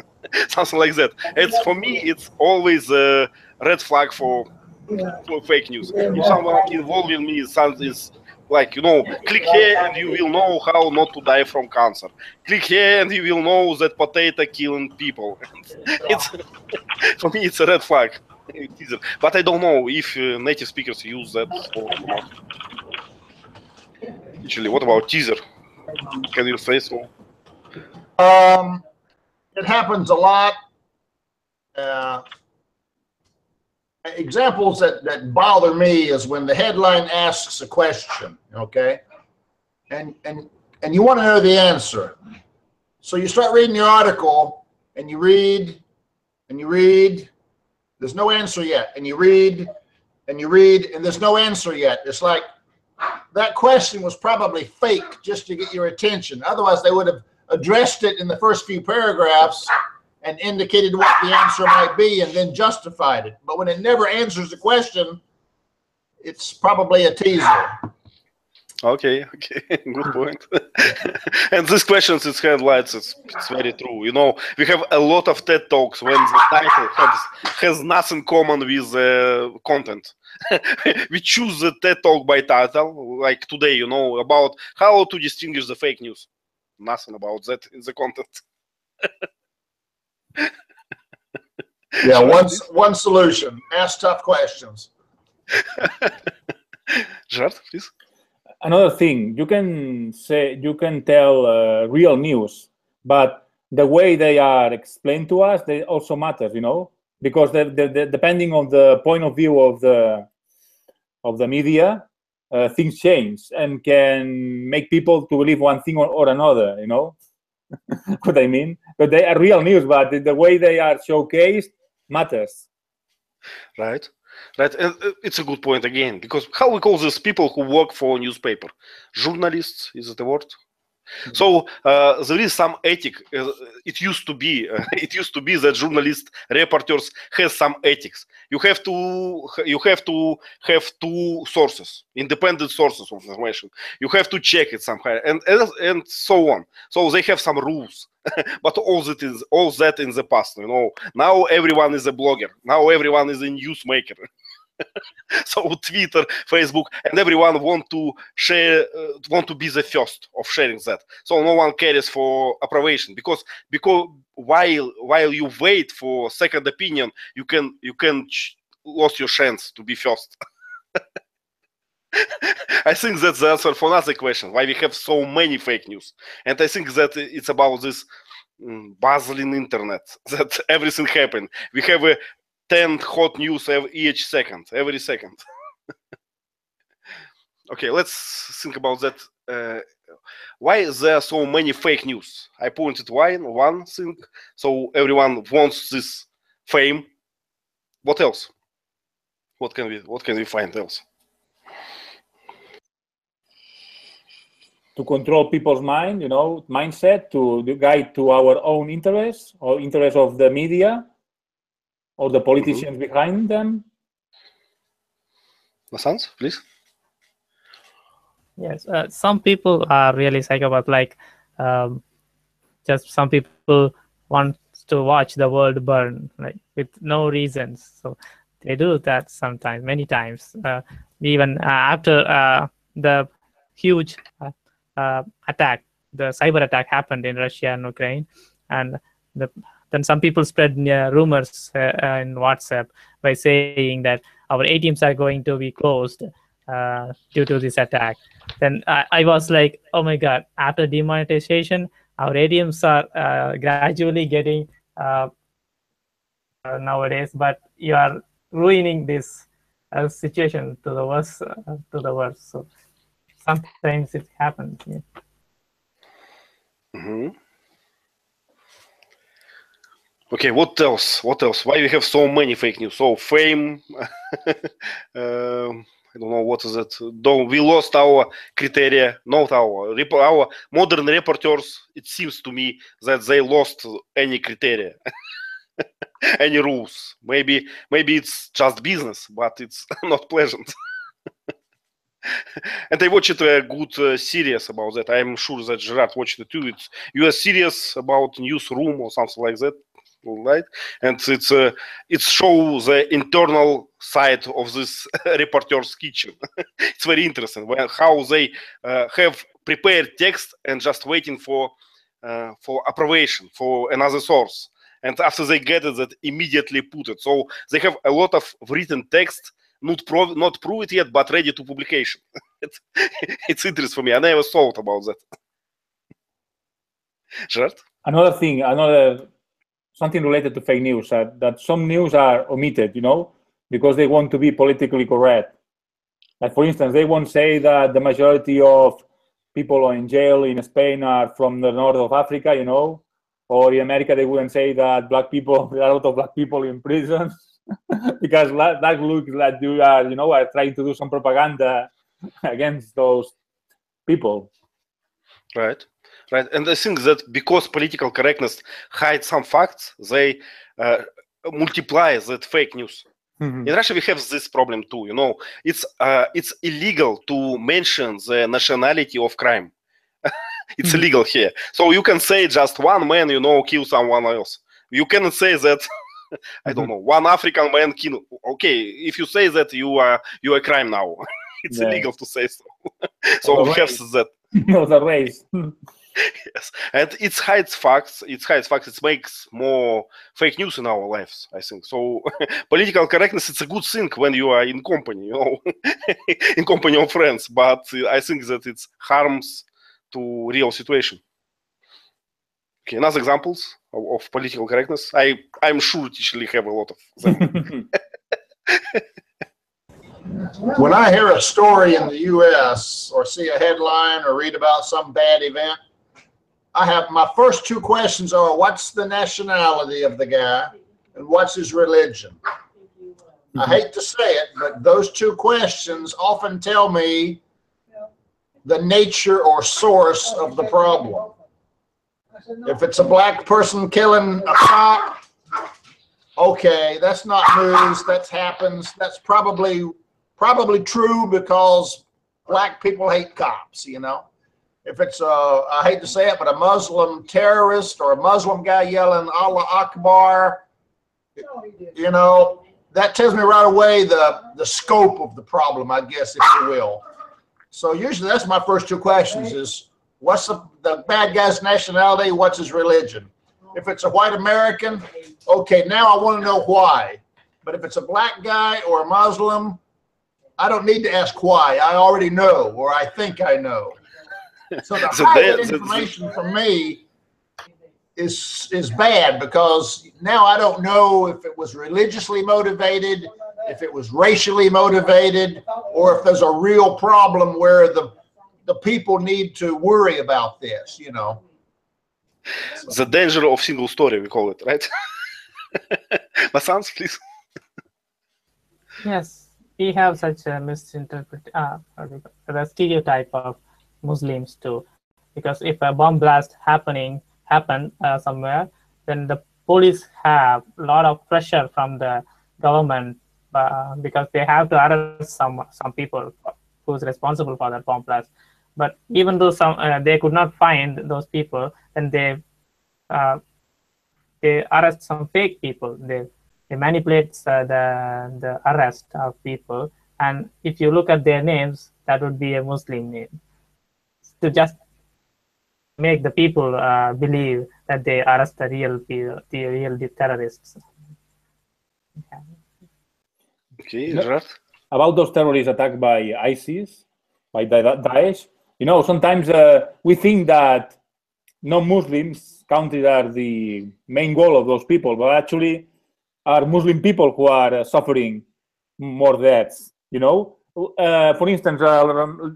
Speaker 1: Something like that. For me, it's always a red flag for fake news. If someone involving me is like, click here and you will know how not to die from cancer. Click here and you will know that potato killing people. For me, it's a red flag. But I don't know if native speakers use that or not. Actually, what about teaser? Can you say so?
Speaker 3: It happens a lot. Examples that bother me is when the headline asks a question, okay, and you want to know the answer. So you start reading your article and you read and you read. There's no answer yet, and you read and you read, and there's no answer yet. It's like that question was probably fake just to get your attention. Otherwise, they would have addressed it in the first few paragraphs and indicated what the answer might be and then justified it. But when it never answers the question, it's probably a teaser.
Speaker 1: Okay, good point. And this question, its headlines, it's very true. We have a lot of TED Talks when the title has nothing common with the content. We choose the TED Talk by title, like today, about how to distinguish the fake news. Nothing about that in the content.
Speaker 3: Yeah, one solution. Ask tough questions.
Speaker 1: Gerard, please.
Speaker 4: Another thing, you can tell real news, but the way they are explained to us, they also matter, because depending on the point of view of the media, things change and can make people to believe one thing or another, what I mean? But they are real news, but the way they are showcased matters.
Speaker 1: Right. And it's a good point again, because how we call these people who work for a newspaper? Journalists, is it a word? So there is some ethic. It used to be that journalists, reporters has some ethics. You have to have two sources, independent sources of information. You have to check it somehow, and so on. So they have some rules. But all that in the past. Now everyone is a blogger. Now everyone is a newsmaker. So Twitter, Facebook, and everyone want to share, want to be the first of sharing that. So no one cares for approbation because while you wait for second opinion, you can lose your chance to be first. I think that's the answer for another question, why we have so many fake news. And I think that it's about this buzzing internet, that everything happens. We have 10 hot news every second. Okay, let's think about that. Why there are so many fake news? I pointed one thing. So everyone wants this fame. What else? What can we find else?
Speaker 4: To control people's mind, mindset, to guide to our own interests or interests of the media or the politicians behind them.
Speaker 1: Nasans, please.
Speaker 2: Yes, some people are really psychopath. Like, just some people want to watch the world burn, like with no reasons. So they do that sometimes, many times. Even after the huge attack, the cyber attack happened in Russia and Ukraine, and then some people spread rumors in WhatsApp by saying that our ATMs are going to be closed due to this attack. Then I was like, oh my God, after demonetization, our ATMs are gradually getting nowadays, but you are ruining this situation to the worst. So sometimes it happens. Yeah.
Speaker 1: Okay, what else? Why we have so many fake news? So fame. I don't know what is it. We lost our criteria, not our modern reporters. It seems to me that they lost any criteria, any rules. Maybe it's just business, but it's not pleasant. And I watched a good series about that. I'm sure that Gerard watched it too. It's US series about newsroom or something like that, right? And it shows the internal side of this reporter's kitchen. It's very interesting how they have prepared text and just waiting for approbation for another source. And after they get it, that immediately put it. So they have a lot of written text. Not prove it yet, but ready to publication. It's interesting for me. I never thought about that. Gerard?
Speaker 4: Another thing, something related to fake news, that some news are omitted, because they want to be politically correct. Like, for instance, they won't say that the majority of people in jail in Spain are from the north of Africa, or in America, they wouldn't say that there are a lot of black people in prison. Because that looks like you are trying to do some propaganda against those people.
Speaker 1: Right. And I think that because political correctness hides some facts, they multiply that fake news. In Russia, we have this problem too. It's illegal to mention the nationality of crime. It's illegal here. So you can say just one man, kill someone else. You cannot say that. I don't know. One African man kill. Okay, if you say that, you are a crime now. It's illegal to say so. So we have that.
Speaker 4: The race.
Speaker 1: Yes, and it hides facts. It makes more fake news in our lives, I think. So political correctness, it's a good thing when you are in company, in company of friends. But I think that it harms to real situation. Okay, another examples of political correctness. I'm sure Tishley have a lot of them.
Speaker 3: When I hear a story in the U.S. or see a headline or read about some bad event, I have my first two questions are, what's the nationality of the guy and what's his religion? I hate to say it, but those two questions often tell me the nature or source of the problem. If it's a black person killing a cop, okay, that's not news. That happens. That's probably true because black people hate cops, If it's I hate to say it, but a Muslim terrorist or a Muslim guy yelling Allah Akbar, that tells me right away the scope of the problem, I guess, if you will. So usually that's my first two questions is, what's the bad guy's nationality? What's his religion? If it's a white American, okay, now I want to know why. But if it's a black guy or a Muslim, I don't need to ask why. I already know, or I think I know. So the hiding information from me is bad, because now I don't know if it was religiously motivated, if it was racially motivated, or if there's a real problem where the people need to worry about this, you know.
Speaker 1: The danger of single story, we call it, right? Vasant, please.
Speaker 2: Yes, we have such a the stereotype of Muslims too, because if a bomb blast happen somewhere, then the police have a lot of pressure from the government because they have to arrest some people who's responsible for that bomb blast. But even though they could not find those people, then they arrest some fake people. They manipulate the arrest of people, and if you look at their names, that would be a Muslim name, to just make the people believe that they arrest the real terrorists.
Speaker 1: Okay, Gerard?
Speaker 4: About those terrorist attacks by ISIS, by Daesh, you know, sometimes we think that non-Muslims counted are the main goal of those people, but actually are Muslim people who are suffering more deaths, you know. For instance,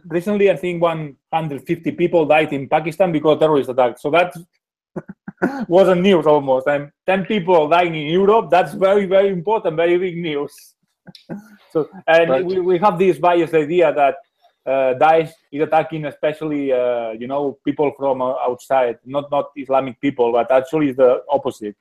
Speaker 4: recently I think 150 people died in Pakistan because of terrorist attacks. So that wasn't news almost. And 10 people dying in Europe, that's very, very important, very big news. So, and right. we have this biased idea that Daesh is attacking especially, you know, people from outside, not Islamic people, but actually it's the opposite.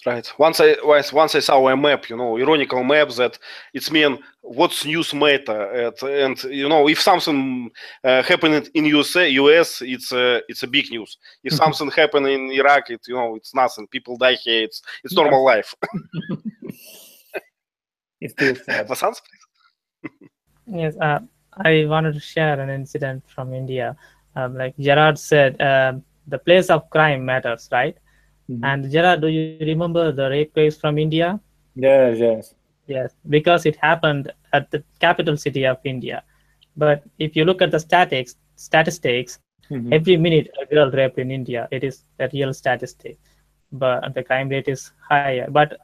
Speaker 1: Right. Once I saw a map, you know, ironical map that it's mean what's news matter, and you know, if something happened in US, it's a big news. If something happened in Iraq, you know, it's nothing. People die here. It's normal life.
Speaker 4: It's still sad.
Speaker 1: Vasant, please.
Speaker 2: Yes, I wanted to share an incident from India. Like Gerard said, the place of crime matters, right? Mm-hmm. And Gerard, do you remember the rape case from India?
Speaker 4: Yes.
Speaker 2: Yes, because it happened at the capital city of India. But if you look at the statistics, mm-hmm. every minute a girl raped in India, it is a real statistic. But the crime rate is higher. But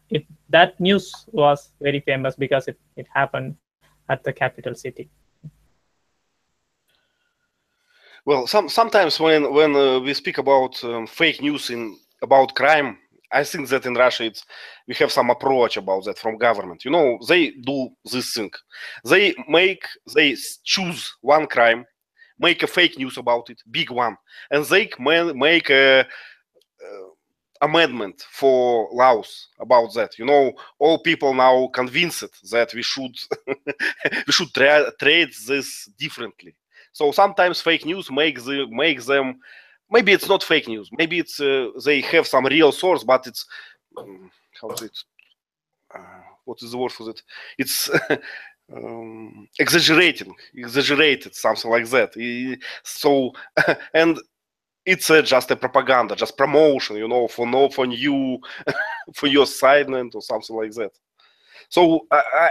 Speaker 2: that news was very famous because it happened at the capital city.
Speaker 1: Well, sometimes when we speak about fake news about crime, I think that in Russia we have some approach about that from government. You know, they do this thing. They choose one crime, make a fake news about it, big one, and they make a amendment for laws about that. You know, all people now convinced that we should treat this differently. So sometimes fake news makes them. Maybe it's not fake news. Maybe it's they have some real source, but it's how is it? What is the word for that? It's exaggerated, something like that. So and it's just a propaganda, just promotion, you know, for new for your assignment or something like that. So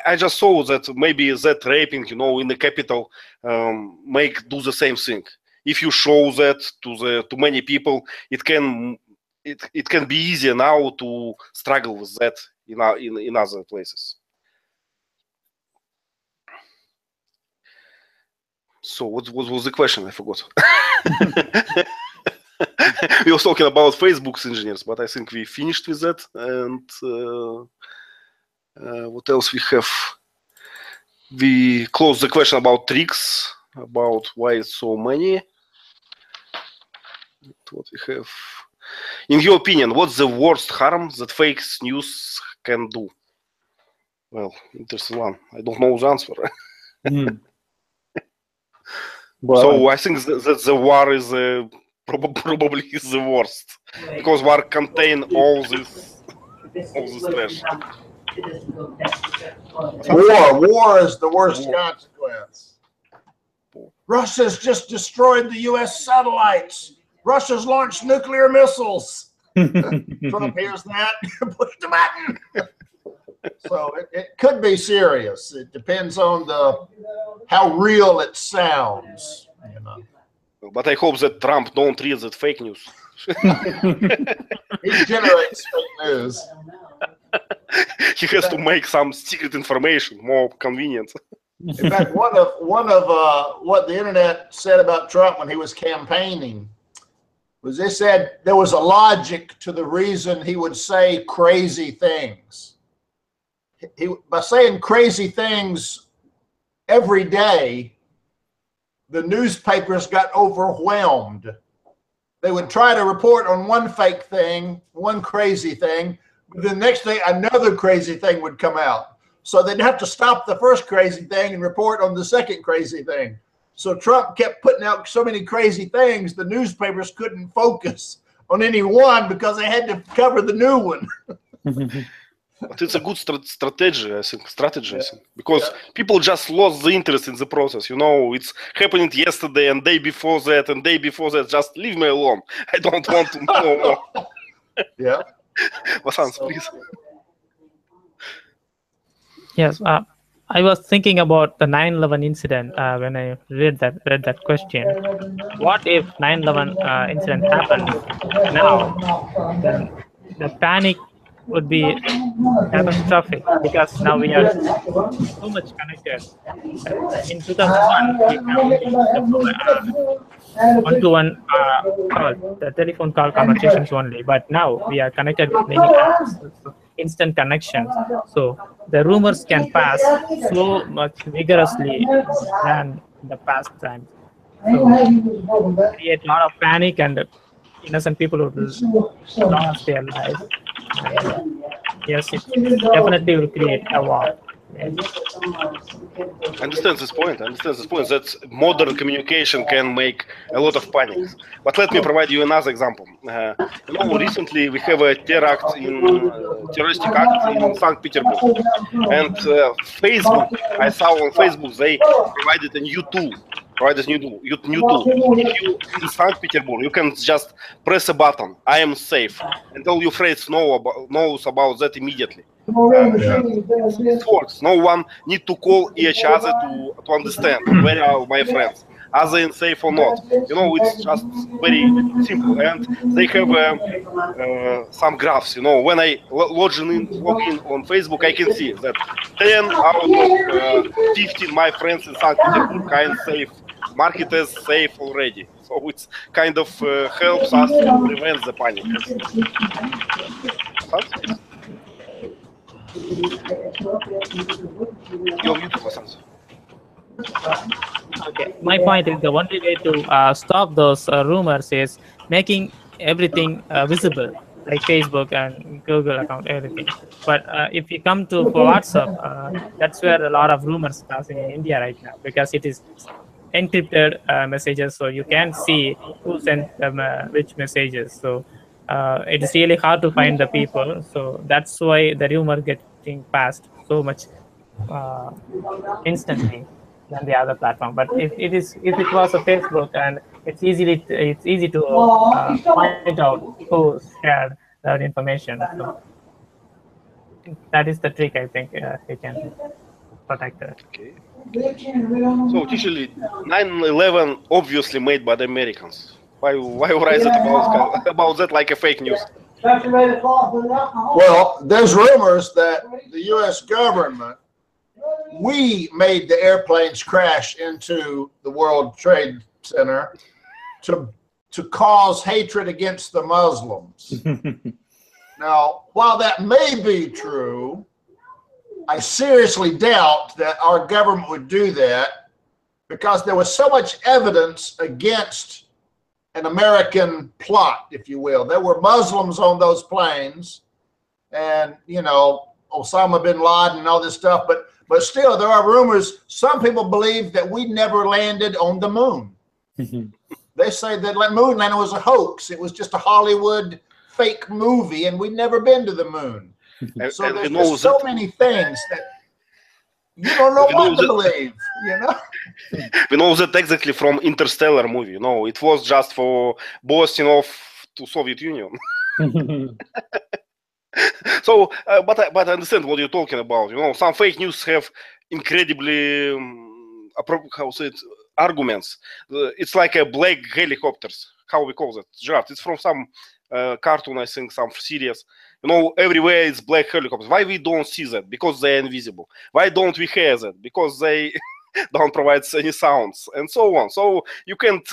Speaker 1: I just saw that maybe that raping, you know, in the capital do the same thing. If you show that to many people, it can be easier now to struggle with that in other places. So what was the question? I forgot. We were talking about Facebook's engineers, but I think we finished with that. And what else we have? We closed the question about tricks, about why it's so many. What we have. In your opinion, what's the worst harm that fake news can do? Well, interesting one. I don't know the answer. Well, so I think that the war is probably the worst, because war contain all this all this trash.
Speaker 3: War is the worst consequence. Russia's just destroyed the U.S. satellites. Russia's launched nuclear missiles. Trump hears that, push the button. So it could be serious. It depends on how real it sounds. You know.
Speaker 1: But I hope that Trump don't read that fake news.
Speaker 3: He generates fake news.
Speaker 1: He has to make some secret information more convenient.
Speaker 3: In fact, one of what the internet said about Trump when he was campaigning was they said there was a logic to the reason he would say crazy things. By saying crazy things every day, the newspapers got overwhelmed. They would try to report on one fake thing, one crazy thing, but the next day another crazy thing would come out. So they'd have to stop the first crazy thing and report on the second crazy thing. So Trump kept putting out so many crazy things, the newspapers couldn't focus on any one because they had to cover the new one.
Speaker 1: But it's a good strategy, I think, because people just lost the interest in the process. You know, it's happening yesterday and day before that and day before that. Just leave me alone. I don't want to know more.
Speaker 3: Yeah.
Speaker 1: Vasant, please.
Speaker 2: Yes, I was thinking about the 9/11 incident when I read that question. What if 9/11 incident happened now? Then the panic would be catastrophic because now we are so much connected. In 2001, we have one-to-one call, the telephone call conversations only. But now we are connected with many apps, instant connection. So the rumors can pass so much vigorously than the past times. So create a lot of panic and innocent people would lose their lives. Yes, it definitely will create a war.
Speaker 1: I understand this point. That modern communication can make a lot of panic. But let me provide you another example. You know, recently we have a terroristic act in St. Petersburg, and Facebook. I saw on Facebook they provided a new tool. If you in St. Petersburg, you can just press a button. I am safe, and all your friends knows about that immediately. It works. No one need to call each other to understand where are my friends, are they safe or not. You know, it's just very simple, and they have some graphs. You know, when I log in on Facebook, I can see that 10 out of 15 my friends in St. Petersburg are safe. Mark it as safe already, so it's kind of helps us to prevent the panic. You're muted, Vasant.
Speaker 2: Okay, my point is the only way to stop those rumors is making everything visible, like Facebook and Google account, everything. But if you come to WhatsApp, that's where a lot of rumors are passing in India right now, because it is encrypted messages, so you can't see who sent them which messages. So it is really hard to find the people. So that's why the rumor getting passed so much instantly than the other platform. But if it was a Facebook, and it's easy to find out who shared that information. So that is the trick, I think. You can protect it.
Speaker 1: Okay. So, usually 9/11 obviously made by the Americans. Why write about that like a fake news?
Speaker 3: Well, there's rumors that the U.S. government, we made the airplanes crash into the World Trade Center to cause hatred against the Muslims. Now, while that may be true, I seriously doubt that our government would do that, because there was so much evidence against an American plot, if you will. There were Muslims on those planes, and, you know, Osama bin Laden and all this stuff, but still there are rumors. Some people believe that we never landed on the moon. They say that moon landing was a hoax. It was just a Hollywood fake movie, and we'd never been to the moon. So
Speaker 1: And we
Speaker 3: there's
Speaker 1: know
Speaker 3: just so
Speaker 1: that
Speaker 3: many things that you don't know
Speaker 1: We know
Speaker 3: what to
Speaker 1: that-
Speaker 3: believe, you know?
Speaker 1: we know that exactly from Interstellar movie. No, it was just for boasting off to Soviet Union. So, but I understand what you're talking about. You know, some fake news have incredibly how say it, arguments. It's like a black helicopters. How we call that? Gerard. It's from some cartoon, I think, some series. You know, everywhere it's black helicopters. Why we don't see that? Because they're invisible. Why don't we hear that? Because they don't provide any sounds, and so on. So you can't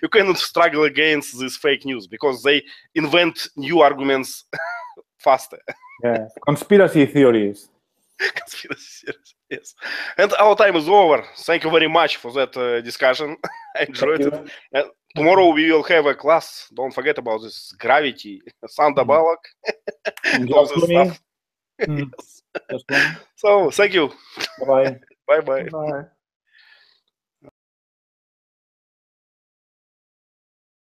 Speaker 1: you cannot struggle against this fake news because they invent new arguments faster.
Speaker 4: Yeah, conspiracy theories.
Speaker 1: Conspiracy theories, yes. And our time is over. Thank you very much for that discussion. I enjoyed
Speaker 4: Thank
Speaker 1: it.
Speaker 4: you.
Speaker 1: And tomorrow we will have a class. Don't forget about this gravity, Sandra Bullock, all
Speaker 4: Just
Speaker 1: this
Speaker 4: Clooney.
Speaker 1: stuff.
Speaker 4: Just Clooney.
Speaker 1: So thank you.
Speaker 4: Bye-bye.
Speaker 1: Bye bye.
Speaker 5: Bye.